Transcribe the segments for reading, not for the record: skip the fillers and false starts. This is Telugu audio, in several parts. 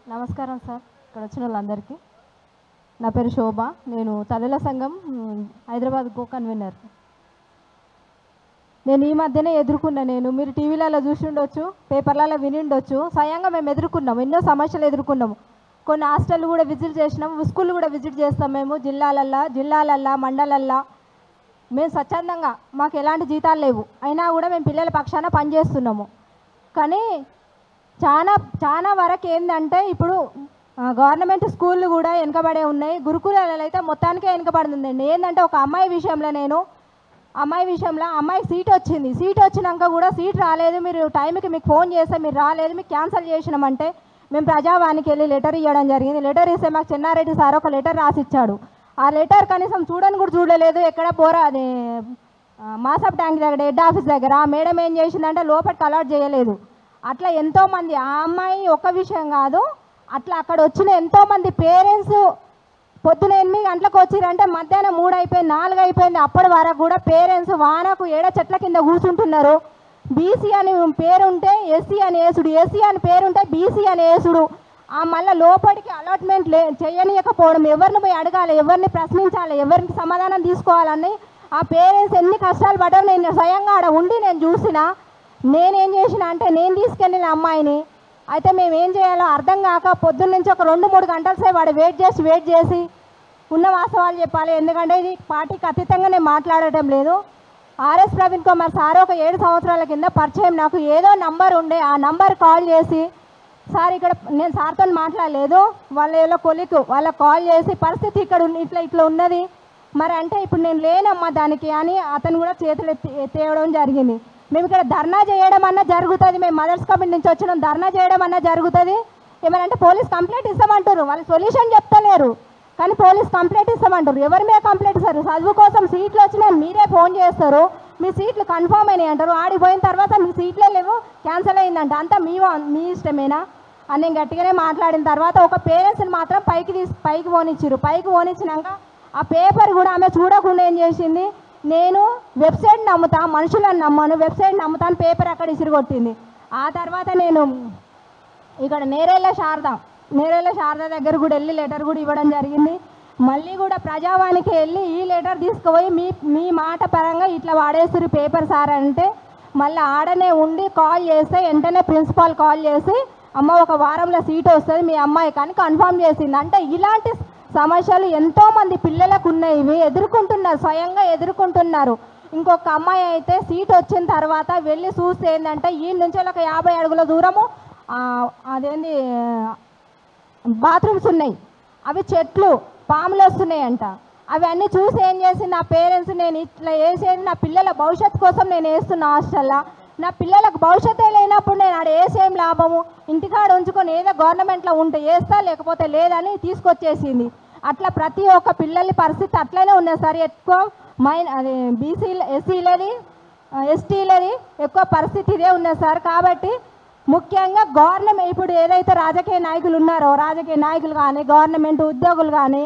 నమస్కారం సార్, ఇక్కడ వచ్చిన వాళ్ళందరికీ. నా పేరు శోభ. నేను తల్లుల సంఘం హైదరాబాద్ కో కన్వీనర్. నేను ఈ మధ్యనే ఎదుర్కొన్నా. మీరు టీవీలలో చూసి ఉండొచ్చు, పేపర్లలో విని ఉండొచ్చు. స్వయంగా మేము ఎదుర్కొన్నాము, ఎన్నో సమస్యలు ఎదుర్కొన్నాము. కొన్ని హాస్టల్ కూడా విజిట్ చేసినాము, స్కూల్ కూడా విజిట్ చేస్తాం. మేము జిల్లాలల్లో మండలల్లో మేము స్వచ్ఛందంగా, మాకు ఎలాంటి జీతాలు లేవు, అయినా కూడా మేము పిల్లల పక్షాన పనిచేస్తున్నాము. కానీ చాలా వరకు ఏంటంటే ఇప్పుడు గవర్నమెంట్ స్కూళ్ళు కూడా వెనుకబడే ఉన్నాయి. గురుకులాలలో అయితే మొత్తానికే వెనుకబడుతుందండి. ఏంటంటే ఒక అమ్మాయి విషయంలో అమ్మాయి సీట్ వచ్చినాక కూడా సీట్ రాలేదు, మీరు టైంకి మీకు ఫోన్ చేస్తే మీరు రాలేదు, మీకు క్యాన్సిల్ చేసినామంటే మేము ప్రజావానికి వెళ్ళి లెటర్ ఇవ్వడం జరిగింది. లెటర్ ఇస్తే మాకు చెన్నారెడ్డి సార్ ఒక లెటర్ రాసిచ్చాడు. ఆ లెటర్ కనీసం కూడా చూడలేదు. ఎక్కడ అది మాసప్ ట్యాంక్ దగ్గర హెడ్ ఆఫీస్ దగ్గర ఆ మేడం ఏం చేసిందంటే లోపలికి అలాట్ చేయలేదు. అట్లా ఎంతోమంది, ఆ అమ్మాయి ఒక విషయం కాదు, అట్లా అక్కడ వచ్చిన ఎంతోమంది పేరెంట్స్ పొద్దున 8 గంటలకు వచ్చిరంటే మధ్యాహ్నం 3 అయిపోయింది, 4 అయిపోయింది, అప్పటి వరకు కూడా పేరెంట్స్ వానకు ఏడ చెట్ల కింద కూర్చుంటున్నారు. బీసీ అని పేరుంటే ఎస్సీ అని వేసుడు, ఎస్సీ అని పేరుంటే బీసీ అని వేసుడు. ఆ మళ్ళీ లోపలికి అలాట్మెంట్ చేయనీయకపోవడం, ఎవరిని పోయి అడగాలి, ఎవరిని ప్రశ్నించాలి, ఎవరికి సమాధానం తీసుకోవాలని ఆ పేరెంట్స్ ఎన్ని కష్టాలు పడ్డారు. నేను స్వయంగా ఆడ ఉండి నేను చూసిన. నేనేం చేసిన అంటే నేను తీసుకెళ్ళిన అమ్మాయిని అయితే మేము ఏం చేయాలో అర్థం కాక పొద్దున్న నుంచి ఒక 2-3 గంటల సేపు వాడు వెయిట్ చేసి ఉన్న వాస్తవాలు చెప్పాలి. ఎందుకంటే ఇది పార్టీకి అతీతంగా నేను మాట్లాడటం లేదు. ఆర్ఎస్ ప్రవీణ్ కుమార్ సార్ ఒక 7 సంవత్సరాల కింద పరిచయం. నాకు ఏదో నంబర్ ఉండే, ఆ నంబర్ కాల్ చేసి, సార్ ఇక్కడ నేను సార్తో మాట్లాడలేదు, వాళ్ళ కొలిక్ వాళ్ళకి కాల్ చేసి పరిస్థితి ఇక్కడ ఇట్లా ఉన్నది మరి అంటే ఇప్పుడు నేను లేనమ్మా దానికి అని అతను కూడా చేతులు ఎత్తేయడం జరిగింది. మేము ఇక్కడ ధర్నా చేయడం అన్నా జరుగుతుంది, మేము మదర్స్ కమిటీ నుంచి వచ్చినాం, ధర్నా చేయడం అన్నా జరుగుతుంది. ఏమనంటే పోలీస్ కంప్లైంట్ ఇస్తామంటారు, వాళ్ళు సొల్యూషన్ చెప్తలేరు, కానీ పోలీస్ కంప్లైంట్ ఇస్తామంటారు. ఎవరి మీద కంప్లైంట్ ఇస్తారు? చదువు కోసం సీట్లు వచ్చినాయి, మీరే ఫోన్ చేస్తారు, మీ సీట్లు కన్ఫర్మ్ అయినాయి అంటారు. ఆడిపోయిన తర్వాత మీ సీట్లే లేవు, క్యాన్సిల్ అయిందంట, అంతా మీ ఇష్టమేనా అని నేను గట్టిగానే మాట్లాడిన తర్వాత ఒక పేరెంట్స్ని మాత్రం పైకి పోనిచ్చారు. పైకి పోనిచ్చినాక ఆ పేపర్ కూడా ఆమె చూడకుండా ఏం చేసింది, నేను వెబ్సైట్ నమ్ముతా, మనుషులను నమ్మను, వెబ్సైట్ నమ్ముతాను, పేపర్ అక్కడ ఇసిరిగొట్టింది. ఆ తర్వాత నేను ఇక్కడ నేరేళ్ళ శారద దగ్గర కూడా వెళ్ళి లెటర్ కూడా ఇవ్వడం జరిగింది. మళ్ళీ కూడా ప్రజావానికి వెళ్ళి ఈ లెటర్ తీసుకుపోయి మీ మాట పరంగా ఇట్లా వాడేస్తారు పేపర్ సార్ అంటే, మళ్ళీ ఆడనే ఉండి కాల్ చేస్తే వెంటనే ప్రిన్సిపాల్ కాల్ చేసి అమ్మ ఒక వారంలో సీట్ వస్తుంది మీ అమ్మాయి కానీ కన్ఫర్మ్ చేసింది. అంటే ఇలాంటి సమస్యలు ఎంతోమంది పిల్లలకు ఉన్నాయి, ఇవి ఎదుర్కొంటున్నారు, స్వయంగా ఎదుర్కొంటున్నారు. ఇంకొక అమ్మాయి అయితే సీట్ వచ్చిన తర్వాత వెళ్ళి చూస్తే ఏంటంటే ఈ నుంచి ఒక 50 అడుగుల దూరము అదేంది బాత్రూమ్స్ ఉన్నాయి, అవి చెట్లు పాములు వస్తున్నాయంట. అవన్నీ చూసి ఏం చేసింది ఆ పేరెంట్స్, నేను ఇట్లా వేసేది నా పిల్లల భవిష్యత్తు కోసం నేను వేస్తున్న హాస్టల్లో, నా పిల్లలకు భవిష్యత్తే లేనప్పుడు నేను ఆడ వేసేం లాభము, ఇంటికాడ ఉంచుకొని ఏదో గవర్నమెంట్లో ఉంటే వేస్తా లేకపోతే లేదని తీసుకొచ్చేసింది. అట్లా ప్రతి ఒక్క పిల్లల పరిస్థితి అట్లనే ఉన్నది సార్. ఎక్కువ అదే బీసీలు ఎస్సీలది ఎస్టీలది ఎక్కువ పరిస్థితి ఇదే ఉన్నది సార్. కాబట్టి ముఖ్యంగా గవర్నమెంట్ ఇప్పుడు ఏదైతే రాజకీయ నాయకులు ఉన్నారో, రాజకీయ నాయకులు కానీ గవర్నమెంట్ ఉద్యోగులు కానీ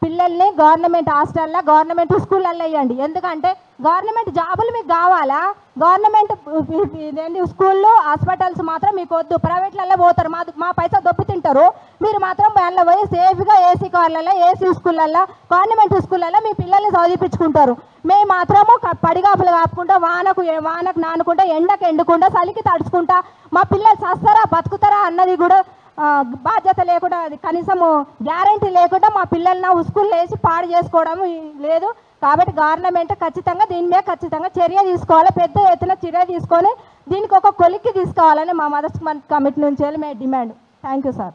పిల్లల్ని గవర్నమెంట్ హాస్టల్లో గవర్నమెంట్ స్కూళ్ళల్లో వేయండి. ఎందుకంటే గవర్నమెంట్ జాబులు మీకు కావాలా, గవర్నమెంట్ స్కూళ్ళు హాస్పిటల్స్ మాత్రం మీకు వద్దు, ప్రైవేట్లలో పోతారు, మా పైసా దొబ్బి తింటారు, మీరు మాత్రం దానిలో పోయి సేఫ్గా ఏసీ కార్లలో ఏసీ స్కూళ్ళల్లో గవర్నమెంట్ స్కూళ్ళల్లో మీ పిల్లల్ని చదివించుకుంటారు. మేము మాత్రము పడిగాపులు కాపుకుంటా వానకు నానుకుంటా ఎండకు ఎండుకుంటా చలికి తడుచుకుంటా మా పిల్లలు చస్తారా బతుకుతారా అన్నది కూడా బాధ్యత లేకుండా, అది కనీసము గ్యారంటీ లేకుండా మా పిల్లల్ని స్కూల్లో వేసి పాడు చేసుకోవడం లేదు. కాబట్టి గవర్నమెంట్ ఖచ్చితంగా దీని మీద ఖచ్చితంగా చర్య తీసుకోవాలి, పెద్ద ఎత్తున చర్య తీసుకొని దీనికి ఒక కొలిక్కి తీసుకోవాలని మా మదర్స్ కమిటీ నుంచి మేము డిమాండ్. Thank you sir.